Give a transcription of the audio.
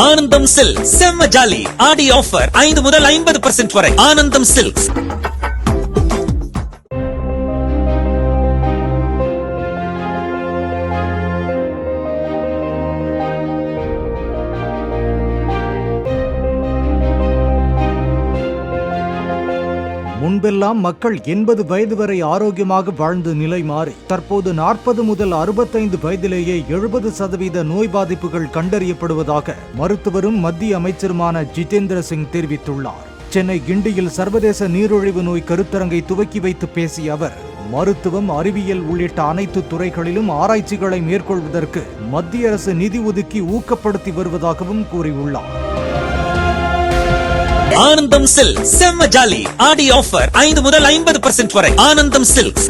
ஆனந்தம் சில்க் செம்ம ஜாலி ஆடி ஆஃபர் 5 முதல் 50% வரை. ஆனந்தம் சில்க்ஸ். முன்பெல்லாம் மக்கள் 80 வயது வரை ஆரோக்கியமாக வாழ்ந்த நிலை மாறி தற்போது 40 முதல் 65 வயதிலேயே 70% நோய் பாதிப்புகள் கண்டறியப்படுவதாக மருத்துவரும் மத்திய அமைச்சருமான ஜிதேந்திர சிங் தெரிவித்துள்ளார். சென்னை கிண்டியில் சர்வதேச நீரிழிவு நோய் கருத்தரங்கை துவக்கி வைத்து பேசிய அவர், மருத்துவம், அறிவியல் உள்ளிட்ட அனைத்து துறைகளிலும் ஆராய்ச்சிகளை மேற்கொள்வதற்கு மத்திய அரசு நிதி ஒதுக்கி ஊக்கப்படுத்தி வருவதாகவும் கூறியுள்ளார். ஆனந்தம் சில்க் செம்ம ஜாலி ஆடி ஆஃபர் 5 முதல் 50% வரை. ஆனந்தம் சில்க்ஸ்.